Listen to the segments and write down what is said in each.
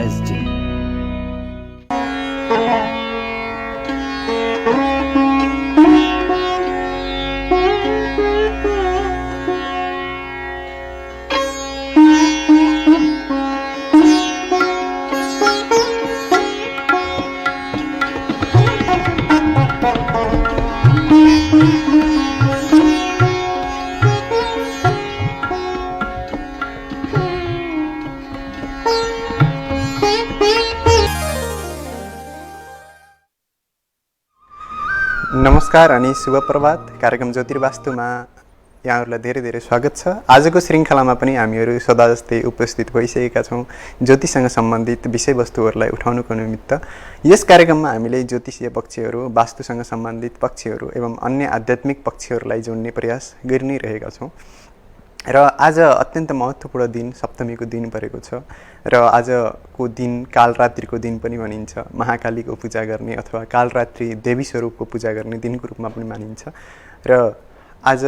SG। नमस्कार अनि शुभ प्रभात। कार्यक्रम ज्योतिर्वास्तुमा यहाँहरूलाई धेरै धेरै स्वागत छ। आजको श्रृङ्खलामा पनि हामीहरू सदा जस्तै उपस्थित भइसकेका छौँ ज्योतिषसँग सम्बन्धित विषयवस्तुहरूलाई उठाउनुको निमित्त। यस कार्यक्रममा हामीले ज्योतिषीय पक्षहरू, वास्तुसँग सम्बन्धित पक्षहरू एवं अन्य आध्यात्मिक पक्षहरूलाई जोड्ने प्रयास गरि नै रहेका छौँ। र आज अत्यन्त महत्त्वपूर्ण दिन सप्तमीको दिन परेको छ र आजको दिन कालरात्रिको दिन पनि भनिन्छ। महाकालीको पूजा गर्ने अथवा कालरात्रि देवी स्वरूपको पूजा गर्ने दिनको रूपमा पनि मानिन्छ र आज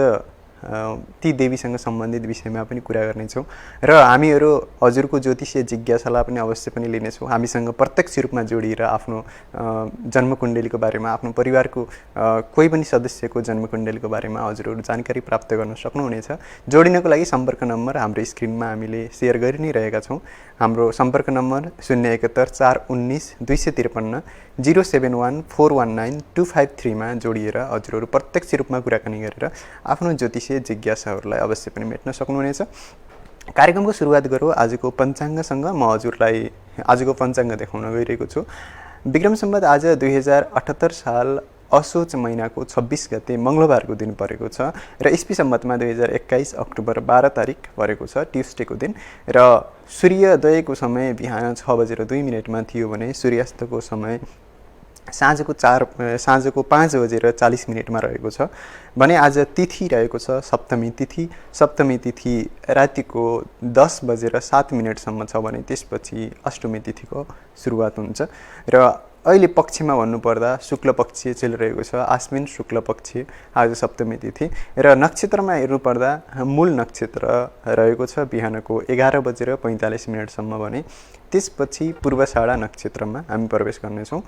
ती देवीसँग सम्बन्धित विषयमा पनि कुरा गर्नेछौँ र हामीहरू हजुरको ज्योतिषीय जिज्ञासालाई पनि अवश्य पनि लिनेछौँ। हामीसँग प्रत्यक्ष रूपमा जोडिएर आफ्नो जन्मकुण्डलीको बारेमा, आफ्नो परिवारको कोही पनि सदस्यको जन्मकुण्डलीको बारेमा हजुरहरू जानकारी प्राप्त गर्न सक्नुहुनेछ। जोडिनको लागि सम्पर्क नम्बर हाम्रो स्क्रिनमा हामीले सेयर गरि नै रहेका छौँ। हाम्रो सम्पर्क नम्बर 071 419 253 071 419 253 मा जोडिएर हजुरहरू प्रत्यक्ष रूपमा कुराकानी गरेर आफ्नो ज्योतिषीय जिज्ञासाहरूलाई अवश्य पनि मेट्न सक्नुहुनेछ। कार्यक्रमको सुरुवात गरौँ आजको पञ्चाङ्गसँग। म हजुरलाई आजको पञ्चाङ्ग देखाउन गइरहेको छु। विक्रम सम्वत आज 2078 साल असोज महिनाको 26 गते मङ्गलबारको दिन परेको छ र इस्वी सम्वतमा 2021 अक्टोबर 12 तारिक परेको छ, ट्युसडेको दिन। र सूर्योदयको समय बिहान 6:02 थियो भने सूर्यास्तको समय साँझको 5:40 रहेको छ भने आज तिथि रहेको छ सप्तमी तिथि। सप्तमी तिथि रातिको 10:07 छ भने त्यसपछि अष्टमी तिथिको सुरुवात हुन्छ। र अहिले पक्षमा भन्नुपर्दा शुक्ल पक्ष चलिरहेको छ, आश्विन शुक्ल पक्ष आज सप्तमी तिथि। र नक्षत्रमा हेर्नुपर्दा मूल नक्षत्र रहेको छ बिहानको 11:45 भने त्यसपछि पूर्वाषाढा नक्षत्रमा हामी प्रवेश गर्नेछौँ।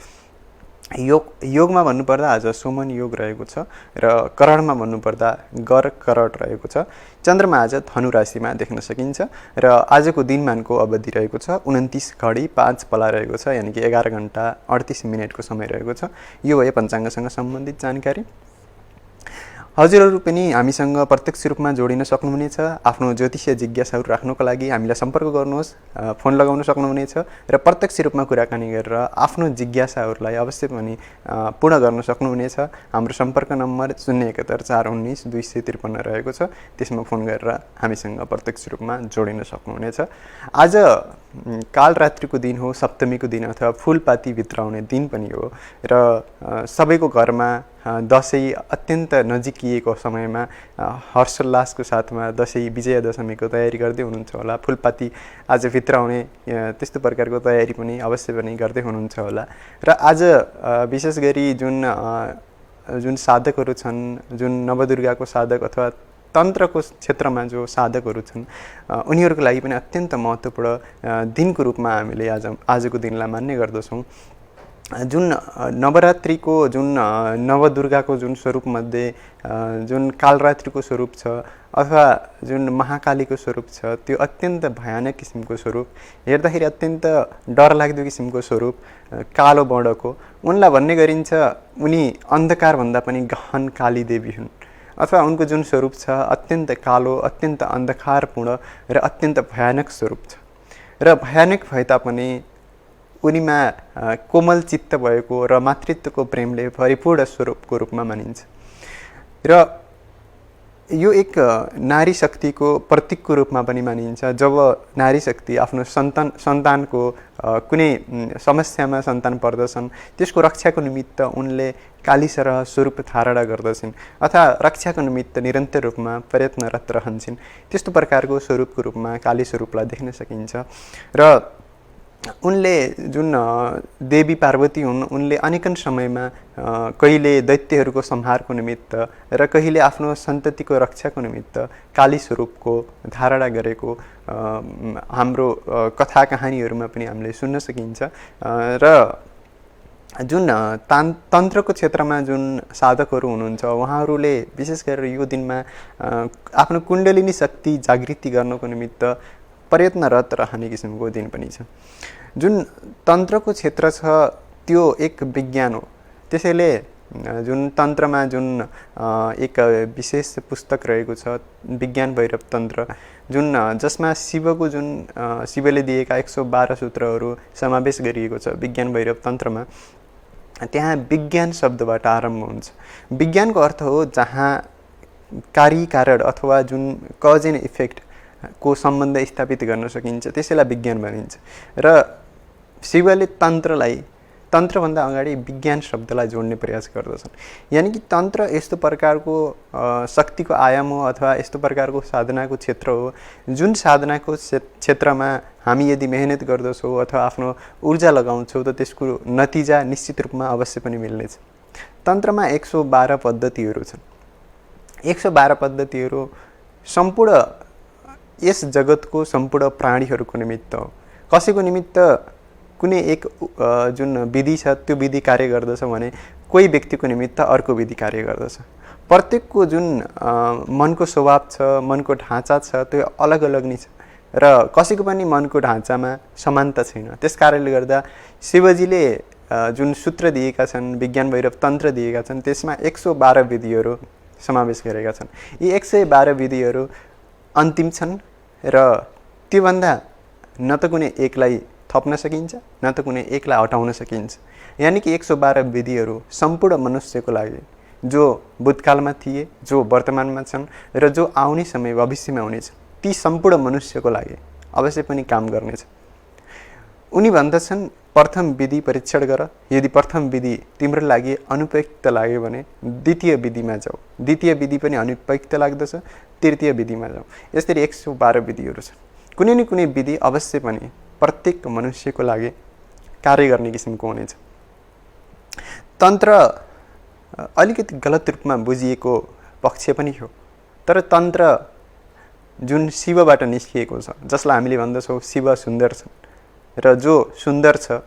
योगमा भन्नुपर्दा आज सोमन योग रहेको छ र करणमा भन्नुपर्दा गर करट रहेको छ। चन्द्रमा आज धनु राशिमा देख्न सकिन्छ र आजको दिनमानको अवधि रहेको छ 29 घडी 5 पला रहेको छ, यानि कि 11 घण्टा 38 मिनटको समय रहेको छ। यो भयो पञ्चाङ्गसँग सम्बन्धित जानकारी। हजुरहरू पनि हामीसँग प्रत्यक्ष रूपमा जोडिन सक्नुहुनेछ। आफ्नो ज्योतिषीय जिज्ञासाहरू राख्नुको लागि हामीलाई सम्पर्क गर्नुहोस्, फोन लगाउन सक्नुहुनेछ र प्रत्यक्ष रूपमा कुराकानी गरेर आफ्नो जिज्ञासाहरूलाई अवश्य पनि पूर्ण गर्न सक्नुहुनेछ। हाम्रो सम्पर्क नम्बर 071 419 253 रहेको छ, त्यसमा फोन गरेर हामीसँग प्रत्यक्ष रूपमा जोडिन सक्नुहुनेछ। आज कालरात्रिको दिन हो, सप्तमीको दिन अथवा फुलपाती भित्राउने दिन पनि हो र सबैको घरमा दसैँ अत्यन्त नजिकिएको समयमा हर्षोल्लासको साथमा दसैँ विजयादशमीको तयारी गर्दै हुनुहुन्छ होला। फुलपाती आज भित्राउने त्यस्तो प्रकारको तयारी पनि अवश्य पनि गर्दै हुनुहुन्छ होला। र आज विशेष गरी जुन साधकहरू छन्, जुन नवदुर्गाको साधक अथवा तन्त्रको क्षेत्रमा जो साधकहरू छन्, उनीहरूको लागि पनि अत्यन्त महत्त्वपूर्ण दिनको रूपमा हामीले आजको दिनलाई मान्ने गर्दछौँ। जुन नवरात्रिको जुन नवदुर्गाको जुन स्वरूपमध्ये जुन कालरात्रिको स्वरूप छ अथवा जुन महाकालीको स्वरूप छ, त्यो अत्यन्त भयानक किसिमको स्वरूप, हेर्दाखेरि अत्यन्त डरलाग्दो किसिमको स्वरूप, कालो वर्णको। उनलाई भन्ने गरिन्छ उनी अन्धकारभन्दा पनि गहन काली देवी हुन् अथवा उनको जुन स्वरूप छ अत्यन्त कालो, अत्यन्त अन्धकारपूर्ण र अत्यन्त भयानक स्वरूप छ। र भयानक भए तापनि उनीमा कोमल चित्त भएको र मातृत्वको प्रेमले परिपूर्ण स्वरूपको रूपमा मानिन्छ। र यो एक नारी शक्तिको प्रतीकको रूपमा पनि मानिन्छ। जब नारी शक्ति आफ्नो सन्तानको कुनै समस्यामा सन्तान पर्दछन्, त्यसको रक्षाको निमित्त उनले कालीसरह स्वरूप धारणा गर्दछन् अथवा रक्षाको निमित्त निरन्तर रूपमा प्रयत्नरत रहन्छन्। त्यस्तो प्रकारको स्वरूपको रूपमा काली स्वरूपलाई देख्न सकिन्छ। र उनले जुन देवी पार्वती हुन्, उनले अनेकन समयमा कहिले दैत्यहरूको संहारको निमित्त र कहिले आफ्नो सन्ततिको रक्षाको निमित्त काली स्वरूपको धारणा गरेको हाम्रो कथा कहानीहरूमा पनि हामीले सुन्न सकिन्छ। र जुन तन्त्रको क्षेत्रमा जुन साधकहरू हुनुहुन्छ उहाँहरूले विशेष गरेर यो दिनमा आफ्नो कुण्डलिनी शक्ति जागृति गर्नको निमित्त प्रयत्नरत रहने किसिमको दिन पनि छ। जुन तन्त्रको क्षेत्र छ त्यो एक विज्ञान हो, त्यसैले जुन तन्त्रमा जुन एक विशेष पुस्तक रहेको छ विज्ञान भैरव तन्त्र, जुन जसमा शिवको जुन शिवले दिएका 112 सूत्रहरू समावेश गरिएको छ विज्ञान भैरव तन्त्रमा, त्यहाँ विज्ञान शब्दबाट आरम्भ हुन्छ। विज्ञानको अर्थ हो जहाँ कारण अथवा जुन कज एन्ड इफेक्ट को सम्बन्ध स्थापित गर्न सकिन्छ त्यसैलाई विज्ञान भनिन्छ। र शिवले तन्त्रभन्दा अगाडि विज्ञान शब्दलाई जोड्ने प्रयास गर्दछन्। यानि कि तन्त्र यस्तो प्रकारको शक्तिको आयाम हो अथवा यस्तो प्रकारको साधनाको क्षेत्र हो जुन साधनाको क्षेत्रमा हामी यदि मेहनत गर्दछौँ अथवा आफ्नो ऊर्जा लगाउँछौँ त त्यसको नतिजा निश्चित रूपमा अवश्य पनि मिल्नेछ। तन्त्रमा 112 पद्धतिहरू छन्। 112 पद्धतिहरू सम्पूर्ण यस जगतको सम्पूर्ण प्राणीहरूको निमित्त हो। कसैको निमित्त कुनै एक जुन विधि छ त्यो विधि कार्य गर्दछ भने कोही व्यक्तिको निमित्त अर्को विधि कार्य गर्दछ। प्रत्येकको जुन मनको स्वभाव छ, मनको ढाँचा छ त्यो अलग अलग नै छ र कसैको पनि मनको ढाँचामा समानता छैन। त्यस कारणले गर्दा शिवजीले जुन सूत्र दिएका छन्, विज्ञान भैरव तन्त्र दिएका छन्, त्यसमा 112 विधिहरू समावेश गरेका छन्। यी 112 विधिहरू अन्तिम छन् र त्योभन्दा न त कुनै एकलाई थप्न सकिन्छ न त कुनै एकलाई हटाउन सकिन्छ। यानि कि 112 विधिहरू सम्पूर्ण मनुष्यको लागि, जो भूतकालमा थिए, जो वर्तमानमा छन् र जो आउने समय भविष्यमा हुनेछ, ती सम्पूर्ण मनुष्यको लागि अवश्य पनि काम गर्नेछ। उनी भन्दछन् प्रथम विधि परीक्षण गर, यदि प्रथम विधि तिम्रो लागि अनुपयुक्त लाग्यो भने द्वितीय विधिमा जाऊ, द्वितीय विधि पनि अनुपयुक्त लाग्दछ, तृतीय विधिमा जाऊ। यसरी 112 विधिहरू छन्। कुनै न कुनै विधि अवश्य पनि प्रत्येक मनुष्यको लागि कार्य गर्ने किसिमको हुनेछ। तन्त्र अलिकति गलत रूपमा बुझिएको पक्ष पनि हो, तर तन्त्र जुन शिवबाट निस्किएको छ, जसलाई हामीले भन्दछौँ शिव सुन्दर छ र जो सुन्दर छ,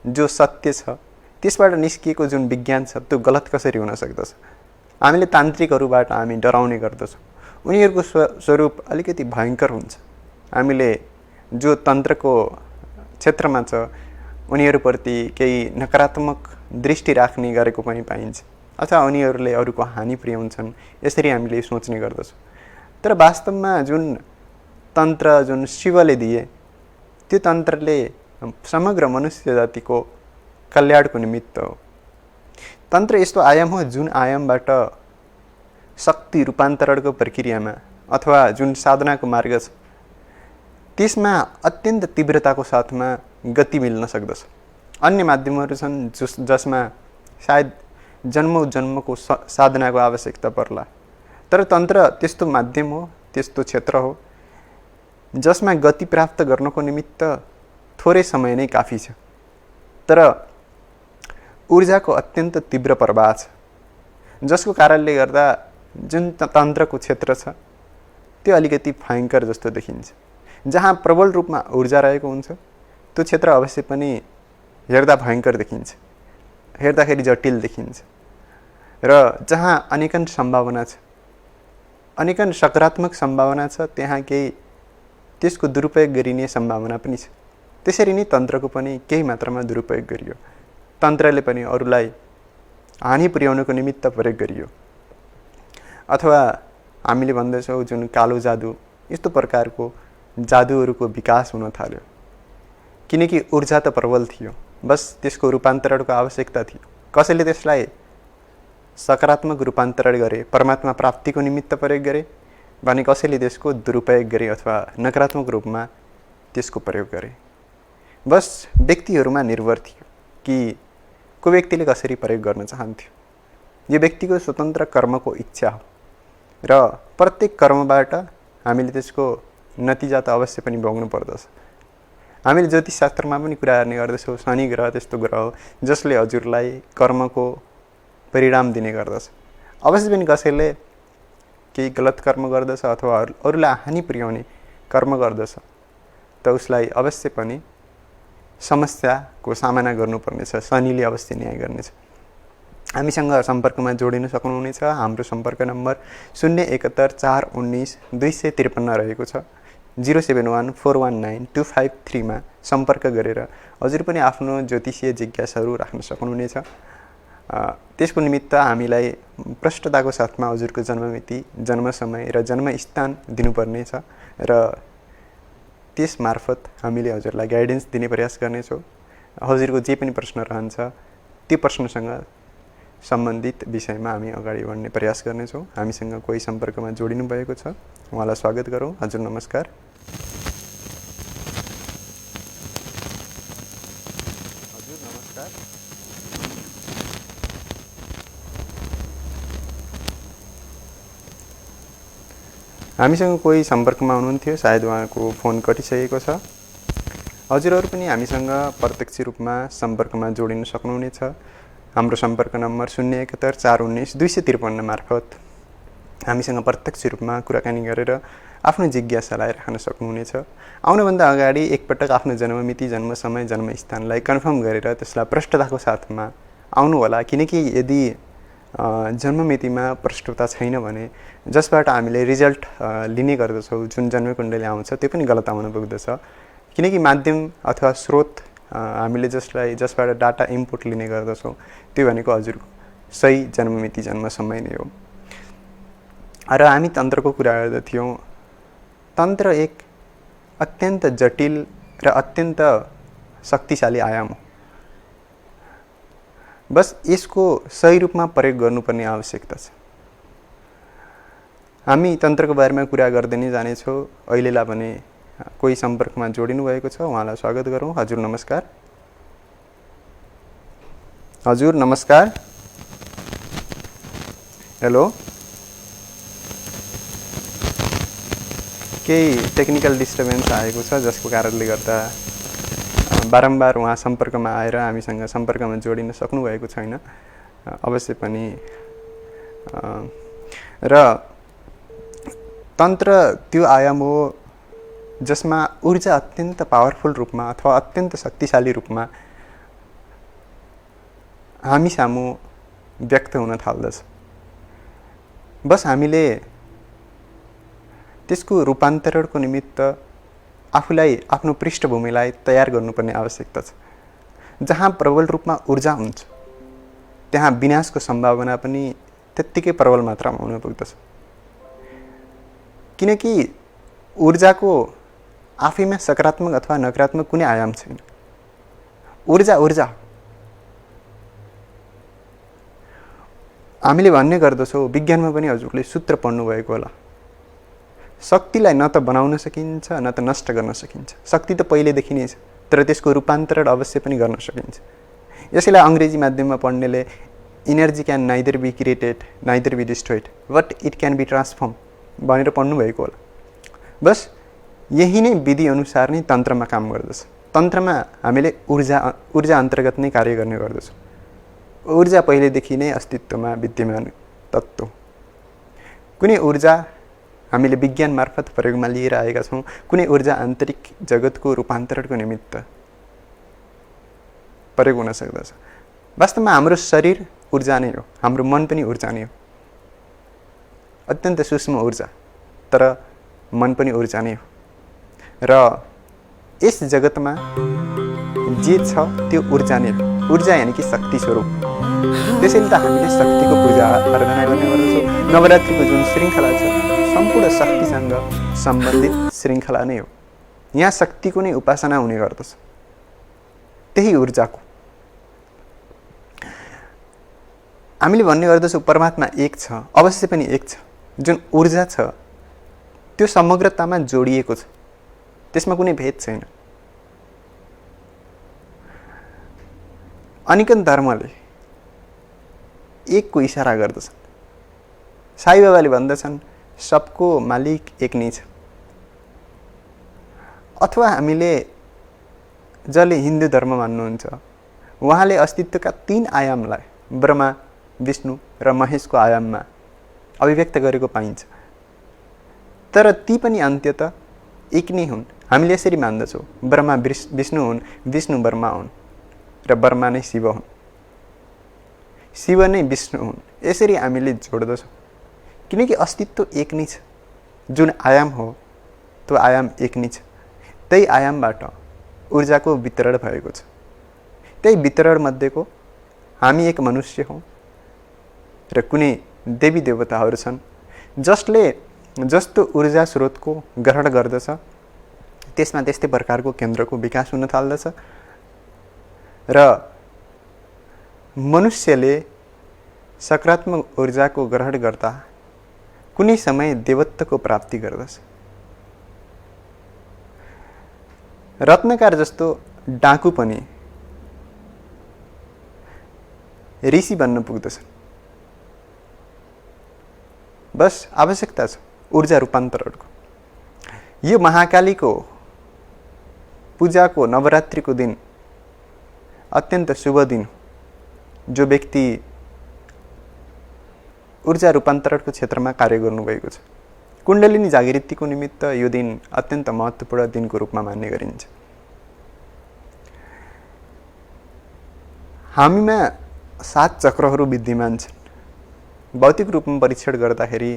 जो सत्य छ, त्यसबाट निस्किएको जुन विज्ञान छ त्यो गलत कसरी हुन सक्दछ? हामीले तान्त्रिकहरूबाट हामी डराउने गर्दछौँ। उनीहरूको स्वरूप अलिकति भयङ्कर हुन्छ। हामीले जो तन्त्रको क्षेत्रमा छ उनीहरूप्रति केही नकारात्मक दृष्टि राख्ने गरेको पनि पाइन्छ अथवा उनीहरूले अरूको हानि पुर्याउँछन्, यसरी हामीले सोच्ने गर्दछौँ। तर वास्तवमा जुन तन्त्र जुन शिवले दिए त्यो तन्त्रले समग्र मनुष्य जातिको कल्याणको निमित्त हो। तन्त्र यस्तो आयाम हो जुन आयामबाट शक्ति रूपान्तरणको प्रक्रियामा अथवा जुन साधनाको मार्ग छ त्यसमा अत्यन्त तीव्रताको साथमा गति मिल्न सक्दछ। अन्य माध्यमहरू छन् जसमा सायद जन्मौँ जन्मको साधनाको आवश्यकता पर्ला, तर तन्त्र त्यस्तो माध्यम हो, त्यस्तो क्षेत्र हो जसमा गति प्राप्त गर्नको निमित्त थोरै समय नै काफी छ, तर ऊर्जाको अत्यन्त तीव्र प्रवाह छ, जसको कारणले गर्दा जुन तन्त्रको क्षेत्र छ त्यो अलिकति भयङ्कर जस्तो देखिन्छ। जहाँ प्रबल रूपमा ऊर्जा रहेको हुन्छ त्यो क्षेत्र अवश्य पनि हेर्दा भयङ्कर देखिन्छ, हेर्दाखेरि जटिल देखिन्छ। र जहाँ अनेकन सम्भावना छ, अनेकन सकारात्मक सम्भावना छ, त्यहाँ केही त्यसको दुरुपयोग गरिने सम्भावना पनि छ। त्यसरी नै तन्त्रको पनि केही मात्रामा दुरुपयोग गरियो। तन्त्रले पनि अरूलाई हानि पुर्याउनको निमित्त प्रयोग गरियो। अथवा हामीले भन्दछौँ जुन कालो जादु, यस्तो प्रकारको जादुहरूको विकास हुन थाल्यो किनकि ऊर्जा त प्रबल थियो, बस त्यसको रूपान्तरणको आवश्यकता थियो। कसैले त्यसलाई सकारात्मक रूपान्तरण गरे, परमात्मा प्राप्तिको निमित्त प्रयोग गरे भने कसैले त्यसको दुरुपयोग गरे अथवा नकारात्मक रूपमा त्यसको प्रयोग गरे। बस व्यक्तिहरूमा निर्भर थियो कि को व्यक्तिले कसरी प्रयोग गर्न चाहन्थ्यो। यो व्यक्तिको स्वतन्त्र कर्मको इच्छा हो र प्रत्येक कर्मबाट हामीले त्यसको नतिजा त अवश्य पनि भोग्नु पर्दछ। हामीले ज्योतिषशास्त्रमा पनि कुरा गर्ने गर्दछौँ, शनि ग्रह त्यस्तो ग्रह हो जसले हजुरलाई कर्मको परिणाम दिने गर्दछ। अवश्य पनि कसैले केही गलत कर्म गर्दछ अथवा अरूलाई हानि पुर्याउने कर्म गर्दछ त उसलाई अवश्य पनि समस्याको सामना गर्नुपर्नेछ, शनिले अवश्य न्याय गर्नेछ। हामीसँग सम्पर्कमा जोडिन सक्नुहुनेछ। हाम्रो सम्पर्क नम्बर 071 419 253 रहेको छ। 071419253 मा सम्पर्क गरेर हजुर पनि आफ्नो ज्योतिषीय जिज्ञासाहरू राख्न सक्नुहुनेछ। त्यसको निमित्त हामीलाई प्रष्टताको साथमा हजुरको जन्ममिति, जन्म समय र जन्मस्थान दिनुपर्नेछ र त्यस मार्फत हामीले हजुरलाई गाइडेन्स दिने प्रयास गर्नेछौँ। हजुरको जे पनि प्रश्न रहन्छ त्यो प्रश्नसँग सम्बन्धित विषयमा हामी अगाडि बढ्ने प्रयास गर्नेछौँ। हामीसँग कोही सम्पर्कमा जोडिनु भएको छ, उहाँलाई स्वागत गरौँ। हजुर नमस्कार। हजुर नमस्कार। हामीसँग कोही सम्पर्कमा हुनुहुन्थ्यो, सायद उहाँको फोन कटिसकेको छ। हजुरहरू पनि हामीसँग प्रत्यक्ष रूपमा सम्पर्कमा जोडिन सक्नुहुनेछ। हाम्रो सम्पर्क नम्बर 071 419 253 मार्फत हामीसँग प्रत्यक्ष रूपमा कुराकानी गरेर आफ्नो जिज्ञासालाई राख्न सक्नुहुनेछ। आउनुभन्दा अगाडि एकपटक आफ्नो जन्ममिति, जन्म समय, जन्मस्थानलाई कन्फर्म गरेर त्यसलाई प्रष्टताको साथमा आउनु होला, किनकि यदि जन्ममितिमा प्रष्टता छैन भने जसबाट हामीले रिजल्ट लिने गर्दछौँ, जुन जन्मकुण्डली आउँछ त्यो पनि गलत आउन पुग्दछ। किनकि माध्यम अथवा स्रोत हामीले जसबाट डाटा इनपुट लिने गर्दछौँ त्यो भनेको हजुरको सही जन्ममिति, जन्म समय नै हो। र हामी तन्त्रको कुरा गर्दथ्यौँ। तन्त्र एक अत्यन्त जटिल र अत्यन्त शक्तिशाली आयाम हो। बस यसको सही रूपमा प्रयोग गर्नुपर्ने आवश्यकता छ। हामी तन्त्रको बारेमा कुरा गर्दै नै जानेछौँ। अहिलेलाई भने कोही सम्पर्कमा जोडिनु भएको छ, उहाँलाई स्वागत गरौँ। हजुर नमस्कार। हजुर नमस्कार। हेलो। केही टेक्निकल डिस्टर्बेन्स आएको छ जसको कारणले गर्दा बारम्बार उहाँ सम्पर्कमा आएर हामीसँग सम्पर्कमा जोडिन सक्नुभएको छैन। अवश्य पनि र तन्त्र त्यो आयाम हो जसमा ऊर्जा अत्यन्त पावरफुल रूपमा अथवा अत्यन्त शक्तिशाली रूपमा हामी सामु व्यक्त हुन थाल्दछ। बस हामीले त्यसको रूपान्तरणको निमित्त आफूलाई, आफ्नो पृष्ठभूमिलाई तयार गर्नुपर्ने आवश्यकता छ। जहाँ प्रबल रूपमा ऊर्जा हुन्छ त्यहाँ विनाशको सम्भावना पनि त्यत्तिकै प्रबल मात्रामा हुन पुग्दछ। किनकि ऊर्जाको आफैमा सकारात्मक अथवा नकारात्मक कुनै आयाम छैन। ऊर्जा ऊर्जा। हामीले भन्ने गर्दछौँ, विज्ञानमा पनि हजुरले सूत्र पढ्नु भएको होला, शक्तिलाई न त बनाउन सकिन्छ न त नष्ट गर्न सकिन्छ। शक्ति त पहिलेदेखि नै छ, तर त्यसको रूपान्तरण अवश्य पनि गर्न सकिन्छ। यसैलाई अङ्ग्रेजी माध्यममा पढ्नेले energy can neither be created neither be destroyed but it can be transform भनेर पढ्नु भएको होला। बस यही नै विधि अनुसार नै तन्त्रमा काम गर्दछ। तन्त्रमा हामीले ऊर्जा अन्तर्गत नै कार्य गर्ने गर्दछौँ। ऊर्जा पहिलेदेखि नै अस्तित्वमा विद्यमान तत्त्व। कुनै ऊर्जा हामीले विज्ञान मार्फत प्रयोगमा लिएर आएका छौँ, कुनै ऊर्जा आन्तरिक जगतको रूपान्तरणको निमित्त प्रयोग हुन सक्दछ। वास्तवमा हाम्रो शरीर ऊर्जा नै हो, हाम्रो मन पनि ऊर्जा नै हो। अत्यन्त सूक्ष्म ऊर्जा, तर मन पनि ऊर्जा नै हो। र यस जगतमा जे छ त्यो ऊर्जा नै हो। ऊर्जा यानि कि शक्ति स्वरूप। त्यसैले त हामीले शक्तिको पूजा आराधना गर्ने गर्दछौँ। नवरात्रिको जुन श्रृङ्खला छ सम्पूर्ण शक्तिसँग सम्बन्धित श्रृङ्खला नै हो। यहाँ शक्तिको नै उपासना हुने गर्दछ, त्यही ऊर्जाको। हामीले भन्ने गर्दछौँ परमात्मा एक छ, अवश्य पनि एक छ। जुन ऊर्जा छ त्यो समग्रतामा जोडिएको छ, त्यसमा कुनै भेद छैन। अनेकन धर्मले एकको इसारा गर्दछन्। साई बाबाले भन्दछन् सबको मालिक एक नै छ। अथवा हामीले जसले हिन्दू धर्म मान्नुहुन्छ उहाँले अस्तित्वका 3 आयामलाई ब्रह्मा, विष्णु र महेशको आयाममा अभिव्यक्त गरेको पाइन्छ। तर ती पनि अन्त्यतः एक नै हुन्। हामीले यसरी मान्दछौँ, ब्रह्मा विष्णु हुन्, विष्णु ब्रह्मा हुन् र ब्रह्मा नै शिव हुन्, शिव नै विष्णु हुन्। यसरी हामीले जोड्दछौँ किनकि अस्तित्व एक नै छ। जुन आयाम हो त्यो आयाम एक नै छ। त्यही आयामबाट ऊर्जाको वितरण भएको छ। त्यही वितरण मध्येको हामी एक मनुष्य हौँ र कुनै देवी देवताहरू छन् जसले जस्तो ऊर्जा स्रोतको ग्रहण गर्दछ त्यसमा त्यस्तै प्रकारको केन्द्रको विकास हुन थाल्दछ र मनुष्यले सकारात्मक ऊर्जाको ग्रहण गर्दा कुनै समय देवत्वको प्राप्ति गर्दछ। रत्नकार जस्तो डाकु पनि ऋषि बन्न पुग्दछ। बस आवश्यकता छ ऊर्जा रूपान्तरणको। यो महाकालीको पूजाको नवरात्रिको दिन अत्यन्त शुभ दिन। जो व्यक्ति ऊर्जा रूपान्तरणको क्षेत्रमा कार्य गर्नुभएको छ, कुण्डलिनी जागृतिको निमित्त यो दिन अत्यन्त महत्त्वपूर्ण दिनको रूपमा मान्ने गरिन्छ। हामीमा 7 चक्रहरू विद्यमान छन्। भौतिक रूपमा परीक्षण गर्दाखेरि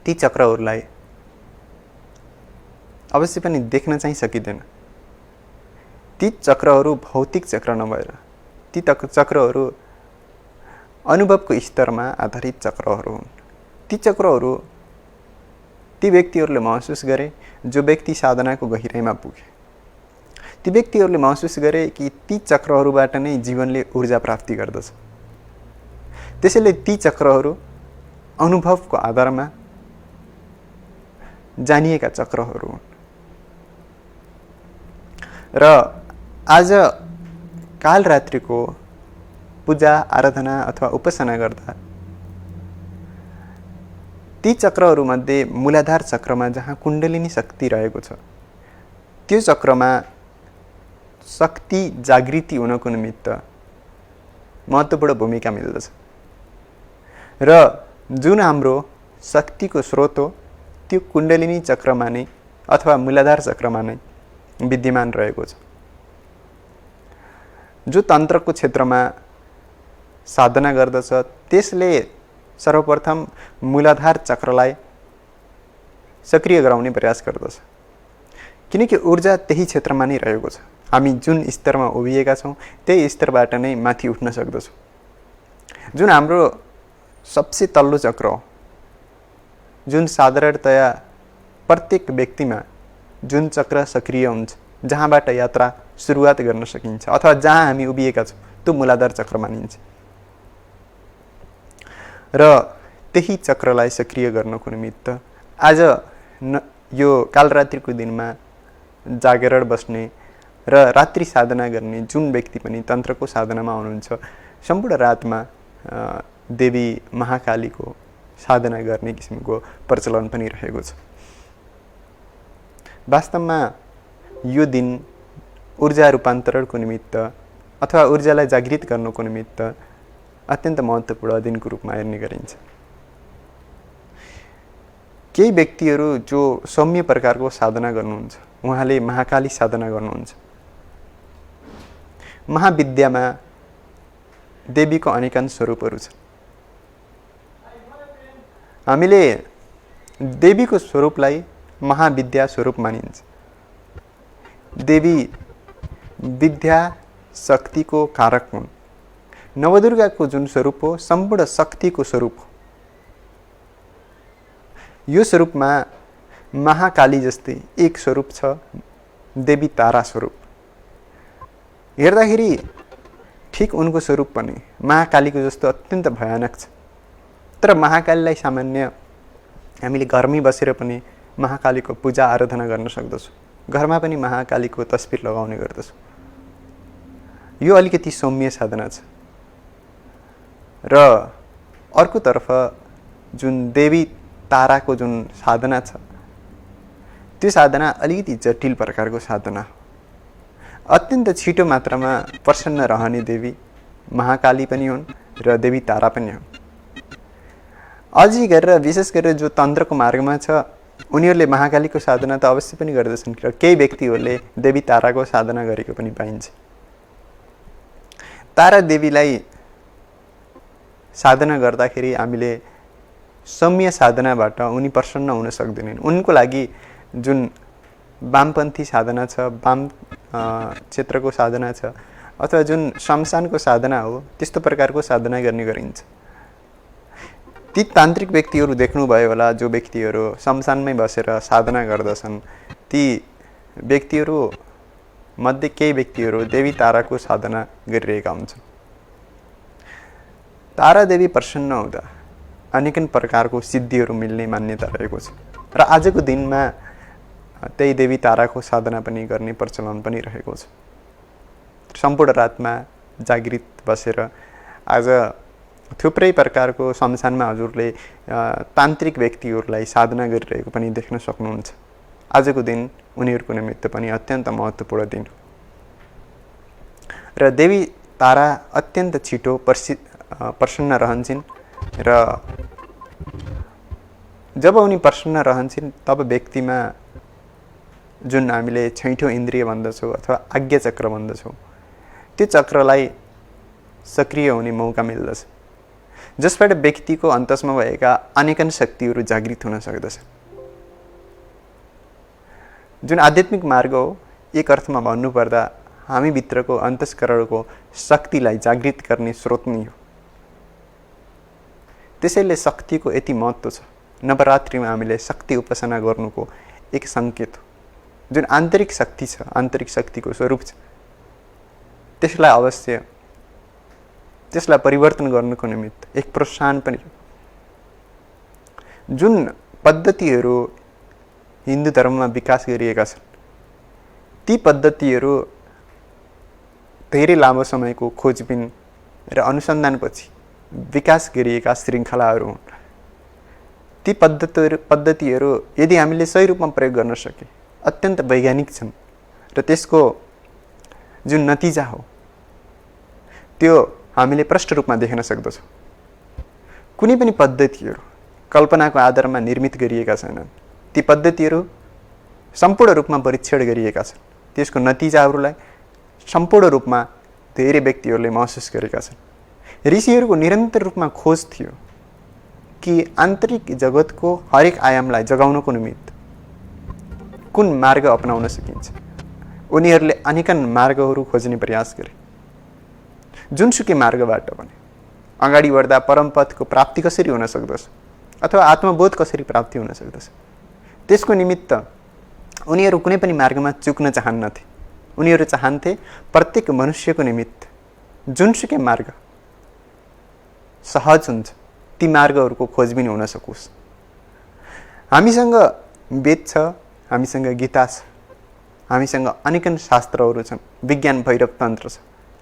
ती चक्रहरूलाई अवश्य पनि देख्न चाहिँ सकिँदैन। ती चक्रहरू भौतिक चक्र नभएर ती चक्रहरू अनुभवको स्तरमा आधारित चक्रहरू हुन्। ती चक्रहरू ती व्यक्तिहरूले महसुस गरे जो व्यक्ति साधनाको गहिराइमा पुगे। ती व्यक्तिहरूले महसुस गरे कि ती चक्रहरूबाट नै जीवनले ऊर्जा प्राप्ति गर्दछ। त्यसैले ती चक्रहरू अनुभवको आधारमा जानिएका चक्रहरू हुन्। र आज कालरात्रिको पूजा आराधना अथवा उपासना गर्दा ती चक्रहरूमध्ये मूलाधार चक्रमा जहाँ कुण्डलिनी शक्ति रहेको छ त्यो चक्रमा शक्ति जागृति हुनको निमित्त महत्त्वपूर्ण भूमिका मिल्दछ। र जुन हाम्रो शक्तिको स्रोत हो त्यो कुण्डलिनी चक्रमा नै अथवा मूलाधार चक्रमा नै विद्यमान रहेको छ। जो तन्त्रको क्षेत्रमा साधना गर्दछ त्यसले सर्वप्रथम मूलाधार चक्रलाई सक्रिय गराउने प्रयास गर्दछ किनकि ऊर्जा त्यही क्षेत्रमा नै रहेको छ। हामी जुन स्तरमा उभिएका छौँ त्यही स्तरबाट नै माथि उठ्न सक्दछौँ। जुन हाम्रो सबसे तल्लो चक्र हो, जुन साधारणतया प्रत्येक व्यक्तिमा जुन चक्र सक्रिय हुन्छ, जहाँबाट यात्रा सुरुवात गर्न सकिन्छ अथवा जहाँ हामी उभिएका छौँ त्यो मूलाधार चक्र मानिन्छ। र त्यही चक्रलाई सक्रिय गर्नको निमित्त आज यो कालरात्रिको दिनमा जागरण बस्ने र रात्रि साधना गर्ने जुन व्यक्ति पनि तन्त्रको साधनामा हुनुहुन्छ सम्पूर्ण रातमा देवी महाकालीको साधना गर्ने किसिमको प्रचलन पनि रहेको छ। वास्तवमा यो दिन ऊर्जा रूपान्तरणको निमित्त अथवा ऊर्जालाई जागृत गर्नको निमित्त अत्यन्त महत्त्वपूर्ण दिनको रूपमा हेर्ने गरिन्छ। केही व्यक्तिहरू जो सौम्य प्रकारको साधना गर्नुहुन्छ उहाँले महाकाली साधना गर्नुहुन्छ। महाविद्यामा देवीको अनेकन स्वरूपहरू छन्। हामीले देवीको स्वरूपलाई महाविद्या स्वरूप मानिन्छ। देवी विद्या शक्तिको कारक हुन्। नवदुर्गाको जुन स्वरूप हो सम्पूर्ण शक्तिको स्वरूप हो। यो स्वरूपमा महाकाली जस्तै एक स्वरूप छ, देवी तारा स्वरूप। हेर्दाखेरि ठिक उनको स्वरूप पनि महाकालीको जस्तो अत्यन्त भयानक छ। तर महाकालीलाई सामान्य हामीले घरमै बसेर पनि महाकालीको पूजा आराधना गर्न सक्दछौँ। घरमा पनि महाकालीको तस्बिर लगाउने गर्दछौँ। यो अलिकति सौम्य साधना छ। र अर्कोतर्फ जुन देवी ताराको जुन साधना छ त्यो साधना अलिकति जटिल प्रकारको साधना हो। अत्यन्त छिटो मात्रामा प्रसन्न रहने देवी महाकाली पनि हुन् र देवी तारा पनि हुन्। अझै गरेर विशेष गरेर जो तन्त्रको मार्गमा छ उनीहरूले महाकालीको साधना त अवश्य पनि गर्दछन् र केही व्यक्तिहरूले देवी ताराको साधना गरेको पनि पाइन्छ। तारा देवीलाई साधना गर्दाखेरि हामीले सौम्य साधनाबाट उनी प्रसन्न हुन सक्दैनन्। उनको लागि जुन वामपन्थी साधना छ, वाम क्षेत्रको साधना छ अथवा जुन शमशानको साधना हो त्यस्तो प्रकारको साधना गर्ने गरिन्छ। ती तान्त्रिक व्यक्तिहरू देख्नुभयो होला जो व्यक्तिहरू शमशानमै बसेर साधना गर्दछन्, ती व्यक्तिहरू मध्ये केही व्यक्तिहरू देवी ताराको साधना गरिरहेका हुन्छन्। तारा देवी प्रसन्न हुँदा अनेकन प्रकारको सिद्धिहरू मिल्ने मान्यता रहेको छ र आजको दिनमा त्यही देवी ताराको साधना पनि गर्ने प्रचलन पनि रहेको छ। सम्पूर्ण रातमा जागृत बसेर आज थुप्रै प्रकारको शमशानमा हजुरले तान्त्रिक व्यक्तिहरूलाई साधना गरिरहेको पनि देख्न सक्नुहुन्छ। आजको दिन उनीहरूको निमित्त पनि अत्यन्त महत्त्वपूर्ण दिन हो र देवी तारा अत्यन्त छिटो प्रसन्न रहन्छन् र जब उनी प्रसन्न रहन्छन् तब व्यक्तिमा जुन हामीले छैठौँ इन्द्रिय भन्दछौँ अथवा आज्ञा चक्र भन्दछौँ त्यो चक्रलाई सक्रिय हुने मौका मिल्दछ, जसबाट व्यक्तिको अन्तस्मा भएका अनेकन शक्तिहरू जागृत हुन सक्दछ। जुन आध्यात्मिक मार्ग हो एक अर्थमा भन्नुपर्दा हामी भित्रको अन्तस्करणको शक्तिलाई जागृत गर्ने स्रोत नै हो। त्यसैले शक्तिको यति महत्त्व छ। नवरात्रिमा हामीले शक्ति उपासना गर्नुको एक सङ्केत हो। जुन आन्तरिक शक्ति छ, आन्तरिक शक्तिको स्वरूप छ, त्यसलाई अवश्य त्यसलाई परिवर्तन गर्नुको निमित्त एक प्रोत्साहन पनि हो। जुन पद्धतिहरू हिन्दू धर्ममा विकास गरिएका छन् ती पद्धतिहरू धेरै लामो समयको खोजबिन र अनुसन्धानपछि विकास गरिएका श्रृङ्खलाहरू हुन्। ती पद्धतिहरू यदि हामीले सही रूपमा प्रयोग गर्न सके अत्यन्त वैज्ञानिक छन् र त्यसको जुन नतिजा हो त्यो हामीले प्रष्ट रूपमा देख्न सक्दछौँ। कुनै पनि पद्धतिहरू कल्पनाको आधारमा निर्मित गरिएका छैनन्। ती पद्धतिहरू सम्पूर्ण रूपमा परीक्षण गरिएका छन्। त्यसको नतिजाहरूलाई सम्पूर्ण रूपमा धेरै व्यक्तिहरूले महसुस गरेका छन्। ऋषिहरूको निरन्तर रूपमा खोज थियो कि आन्तरिक जगतको हरेक आयामलाई जगाउनको निमित्त कुन मार्ग अपनाउन सकिन्छ। उनीहरूले अनेकन मार्गहरू खोज्ने प्रयास गरे। जुनसुकै मार्गबाट पनि अगाडि बढ्दा परमपथको प्राप्ति कसरी हुन सक्दछ अथवा आत्मबोध कसरी प्राप्ति हुन सक्दछ त्यसको निमित्त उनीहरू कुनै पनि मार्गमा चुक्न चाहन्नथे। उनीहरू चाहन्थे प्रत्येक मनुष्यको निमित्त जुनसुकै मार्ग सहज हुन्छ ती मार्गहरूको खोजबिन हुन सकोस्। हामीसँग वेद छ, हामीसँग गीता छ, हामीसँग अनेकन शास्त्रहरू छन्, विज्ञान भैरव तन्त्र छ,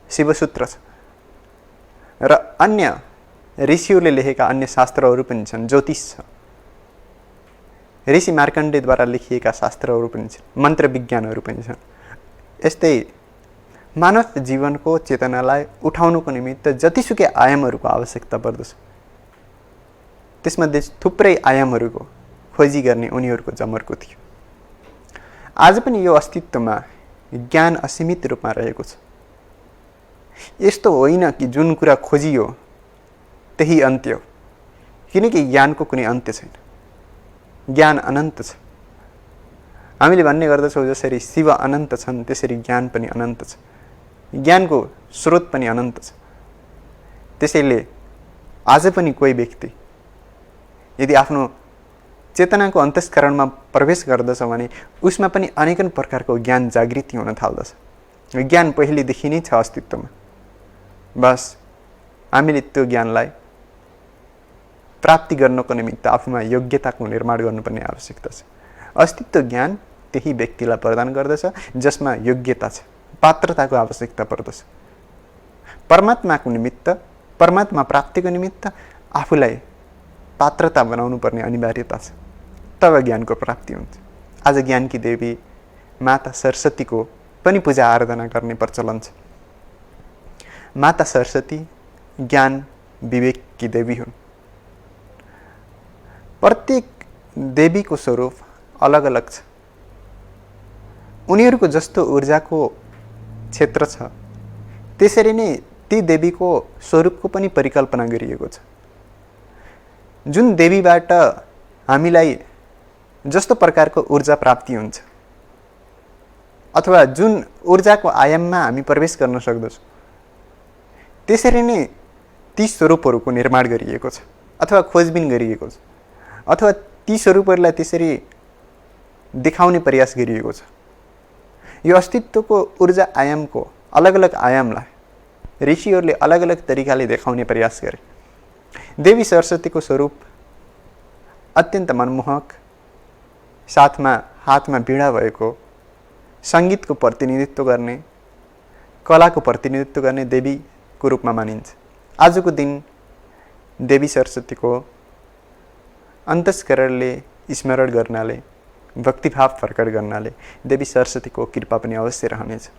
शिवसूत्र छ र अन्य ऋषिहरूले लेखेका अन्य शास्त्रहरू पनि छन्। ज्योतिष छ, ऋषि मार्कण्डेयद्वारा लेखिएका शास्त्रहरू पनि छन्, मन्त्र विज्ञानहरू पनि छन्। यस्तै मानव जीवनको चेतनालाई उठाउनुको निमित्त जतिसुकै आयामहरूको आवश्यकता पर्दछ त्यसमध्ये थुप्रै आयामहरूको खोजी गर्ने उनीहरूको जमर्को थियो। आज पनि यो अस्तित्वमा ज्ञान असीमित रूपमा रहेको छ। यस्तो होइन कि जुन कुरा खोजियो त्यही अन्त्य हो, किनकि ज्ञानको कुनै अन्त्य छैन। ज्ञान अनन्त छ। हामीले भन्ने गर्दछौँ जसरी शिव अनन्त छन् त्यसरी ज्ञान पनि अनन्त छ। ज्ञानको स्रोत पनि अनन्त छ। त्यसैले आज पनि कोही व्यक्ति यदि आफ्नो चेतनाको अन्तस्करणमा प्रवेश गर्दछ भने उसमा पनि अनेकन प्रकारको ज्ञान जागृति हुन थाल्दछ। ज्ञान पहिलेदेखि नै छ अस्तित्वमा, बस हामीले त्यो ज्ञानलाई प्राप्ति गर्नको निमित्त आफूमा योग्यताको निर्माण गर्नुपर्ने आवश्यकता छ। अस्तित्व ज्ञान त्यही व्यक्तिलाई प्रदान गर्दछ जसमा योग्यता छ, पात्रताको आवश्यकता पर्दछ। परमात्माको निमित्त, परमात्मा प्राप्तिको निमित्त आफूलाई पात्रता बनाउनु पर्ने अनिवार्यता छ, तब ज्ञानको प्राप्ति हुन्छ। आज ज्ञानकी देवी माता सरस्वतीको पनि पूजा आराधना गर्ने प्रचलन छ। माता सरस्वती ज्ञान विवेककी देवी हुन्। प्रत्येक देवीको स्वरूप अलग अलग छ। उनीहरूको जस्तो ऊर्जाको क्षेत्र छ त्यसरी नै ती देवीको स्वरूपको पनि परिकल्पना गरिएको छ। जुन देवीबाट हामीलाई जस्तो प्रकारको ऊर्जा प्राप्ति हुन्छ अथवा जुन ऊर्जाको आयाममा हामी प्रवेश गर्न सक्दछौँ त्यसरी नै ती स्वरूपहरूको निर्माण गरिएको छ अथवा खोजबिन गरिएको छ अथवा ती स्वरूपहरूलाई त्यसरी देखाउने प्रयास गरिएको छ। यो अस्तित्वको ऊर्जा आयामको अलग अलग आयामलाई ऋषिहरूले अलग अलग तरिकाले देखाउने प्रयास गरे। देवी सरस्वतीको स्वरूप अत्यन्त मनमोहक, साथमा हातमा वीणा भएको, सङ्गीतको प्रतिनिधित्व गर्ने, कलाको प्रतिनिधित्व गर्ने देवीको रूपमा मानिन्छ। आजको दिन देवी सरस्वतीको अन्तस्करणले स्मरण गर्नाले, भक्तिभाव प्रकट गर्नाले देवी सरस्वतीको कृपा पनि अवश्य रहनेछ।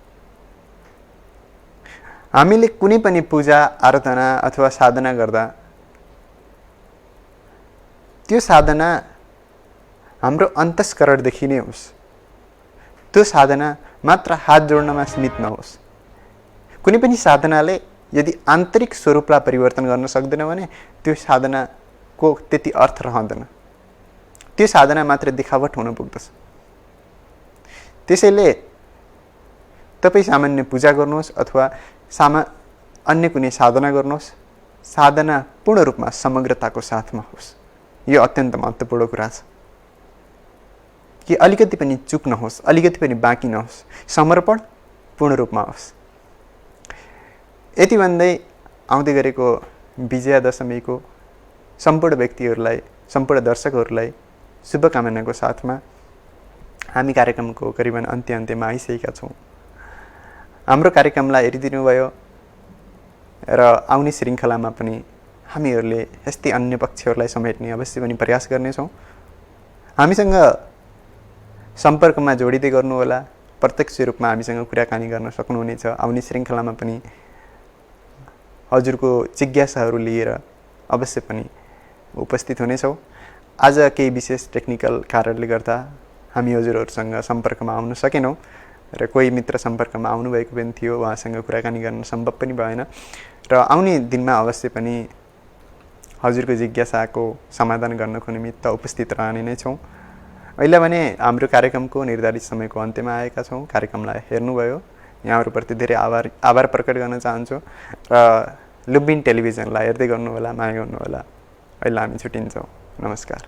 हामीले कुनै पनि पूजा आराधना अथवा साधना गर्दा त्यो साधना हाम्रो अन्तस्करणदेखि नै होस्। त्यो साधना मात्र हात जोड्नमा सीमित नहोस्। कुनै पनि साधनाले यदि आन्तरिक स्वरूपलाई परिवर्तन गर्न सक्दैन भने त्यो साधनाको त्यति अर्थ रहँदैन। त्यो साधना मात्र देखावट हुन पुग्दछ। त्यसैले तपाईँ सामान्य पूजा गर्नुहोस् अथवा अन्य कुनै साधना गर्नुहोस्, साधना पूर्ण रूपमा समग्रताको साथमा होस्। यो अत्यन्त महत्त्वपूर्ण कुरा छ कि अलिकति पनि चुक नहोस्, अलिकति पनि बाँकी नहोस्, समर्पण पूर्ण रूपमा होस्। यति भन्दै आउँदै गरेको विजया दशमीको सम्पूर्ण व्यक्तिहरूलाई, सम्पूर्ण दर्शकहरूलाई शुभकामनाको साथमा हामी कार्यक्रमको करिबन अन्त्यमा आइसकेका छौँ। हाम्रो कार्यक्रमलाई हेरिदिनुभयो र आउने श्रृङ्खलामा पनि हामीहरूले यस्तै अन्य पक्षहरूलाई समेट्ने अवश्य पनि प्रयास गर्नेछौँ। हामीसँग सम्पर्कमा जोडिँदै गर्नुहोला। प्रत्यक्ष रूपमा हामीसँग कुराकानी गर्न सक्नुहुनेछ। आउने श्रृङ्खलामा पनि हजुरको जिज्ञासाहरू लिएर अवश्य पनि उपस्थित हुनेछौँ। आज केही विशेष टेक्निकल कारणले गर्दा हामी हजुरहरूसँग सम्पर्कमा आउन सकेनौँ र कोही मित्र सम्पर्कमा आउनुभएको पनि थियो, उहाँसँग कुराकानी गर्न सम्भव पनि भएन र आउने दिनमा अवश्य पनि हजुरको जिज्ञासाको समाधान गर्नको निमित्त उपस्थित रहने नै छौँ। अहिले भने हाम्रो कार्यक्रमको निर्धारित समयको अन्त्यमा आएका छौँ। कार्यक्रमलाई हेर्नुभयो, यहाँहरूप्रति धेरै आभार प्रकट गर्न चाहन्छु र लुम्बिनी टेलिभिजनलाई हेर्दै गर्नुहोला, माया गर्नुहोला। अहिले हामी छुट्टिन्छौँ। नमस्कार।